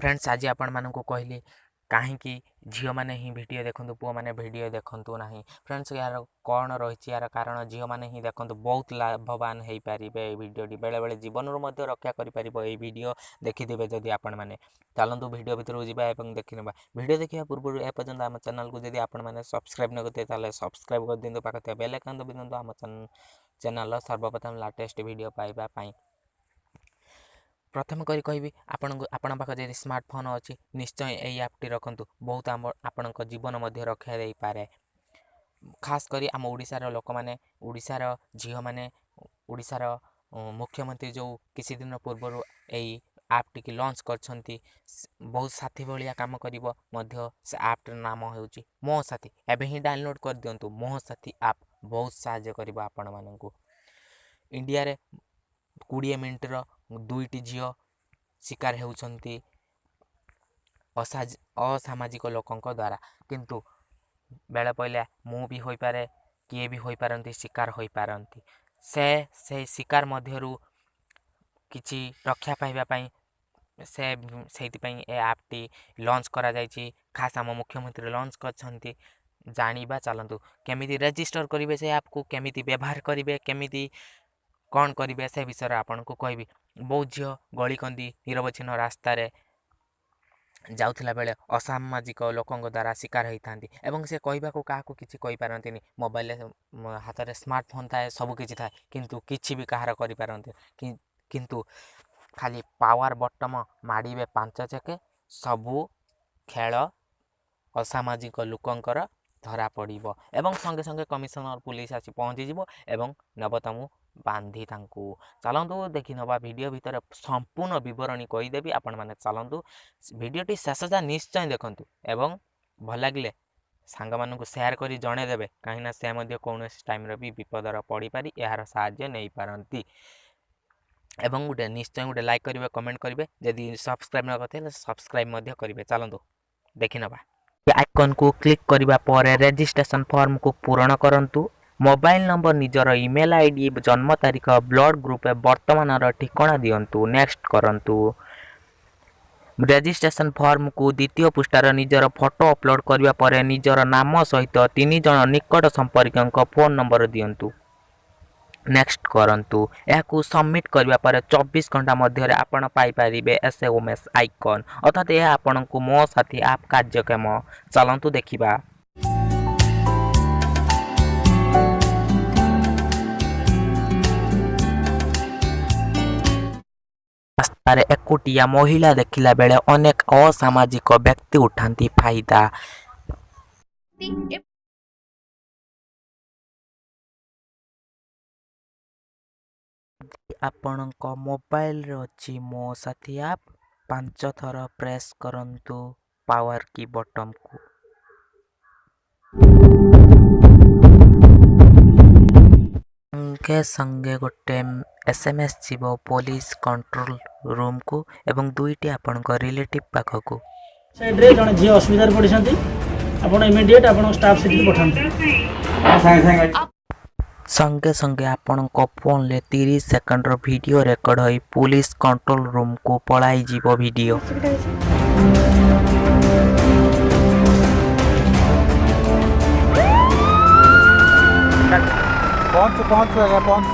friends आज आपण मानक कहली कहीं झील मैंने ही वीडियो देखु पुआ मैंने वीडियो देखु ना फ्रेंड्स यार कौन रही यार कारण झील मैंने ही देखु बहुत लाभवान हो पारे भिडटी बेले बेले जीवन रक्षा कर वीडियो देखिथे जदि आपण मैंने चलतु वीडियो भितर जावा देखी ना वीडियो देखा पूर्व एपर्तंत आम चैनल को जब आपने सब्सक्राइब न करते सब्सक्राइब कर दिखाँ पाखे बेल आइकन दबी दिखाँ आम चैनल सर्वप्रथम लाटेस्ट वीडियो पाइबापी प्रथम करी कहि आपण पाख जब स्मार्टफोन अच्छी निश्चय यही ऐपटी रखु बहुत आपण जीवन रक्षा दे पारे खास करी आम ओडिशार लोक मैंने ओडिशार झील मैंने ओडिशार मुख्यमंत्री जो किसी दिन पूर्व यही ऐपटी की लॉन्च करछंती बहुत साथी भाया काम करिवो मध्य से ऐप नाम होउची मो साथी एबे ही डाउनलोड कर दियंतु मो साथी ऐप बहुत सहाय्य करिवो आपण माननकु इंडिया रे 20 मिनिटर 2टी झील शिकार होउछंती असामाजिक लोकंक द्वारा किंतु बेले पहले मु भी होई पारे किए भी होई पारंती शिकार होई पारंती से शिकार मध्यरु किछि रक्षा पाइबा पई से ऐपटी लॉन्च करा जायछि खास आम मुख्यमंत्री लॉन्च करछंती जानिबा चलंतु केमिति रजिस्टर करिवे से ऐप को केमिति व्यवहार करिवे केमिति कौन करेंगे से विषय आपन को कहबी बहुत झील गलिकंदी निरवच्छिन्न रास्ता जाउथिला बेले असामाजिक लोकंक द्वारा शिकार होता एवं से कहबा को क्या किसी कहि पारंतिनी मोबाइल हाथ में स्मार्टफोन थाए सब किछि थाए किंतु किछि भी कहार करि पारंते किंतु खाली पावर बटम माड़े 5 चेके सबू खेल असामाजिक लोकंकर धरा पड़िबो एवं संगे संगे कमिशनर पुलिस आसी पहुँची जीवो एवं नबतमु बांधी तांकू चलतु देखि नवा वीडियो भितर संपूर्ण विवरणी कहीदेवी आपण मैंने चलतु वीडियोटी शेष जा निश्चय देखंतु एवं भल लगे सांग मानू शेयर करी जणे देबे कहीं से कौन टाइम भी विपदर पड़ पारि यार साहाय्य नहीं पारंती एवं गोटे निश्चय गोटे लाइक करेंगे कमेंट करेंगे जदि सब्सक्राइब न करते सब्सक्राइब करेंगे चलतु देखि नवा आइकन को क्लिक करने पर रजिस्ट्रेशन फॉर्म को पूर्ण करंतु मोबाइल नंबर निजर ईमेल आईडी जन्म तारीख ब्लड ग्रुप वर्तमान ठिकाना दिंतु नेक्स्ट करंतु रजिस्ट्रेशन फॉर्म को द्वितीय पृष्ठार निजर फोटो अपलोड करने पर निजर नाम सहित 3 जन निकट संपर्क फोन नंबर दिंतु नेक्स्ट करंतु या सबमिट करने पर 24 घंटा मध्य आपण पाइपर SMS आइकन अर्थात यह आपण को मो साथी ऐप कार्यक्रम चलतु देखा रास्तार एकुटिया महिला देखिला बेले अनेक असामाजिक व्यक्ति उठाती फायदा आपणक मोबाइल रे अछि मो साथी ऐप 5 थर प्रेस करंतु पावर की बटन को संगे संगे गोटे SMS जीवो पुलिस कंट्रोल रूम को एवं 2टी आपणक रिलेटिव पाख को साइड रे जण जी असुविधा पडिसंती आपण इमीडिएट आपण स्टाफ सिटी पठांतु संगे संगे आपण फोन ले 30 सेकंड रो वीडियो रेकॉर्ड होई पुलिस कंट्रोल रूम को पलाई जीवो वीडियो पहुंच गया पहुंच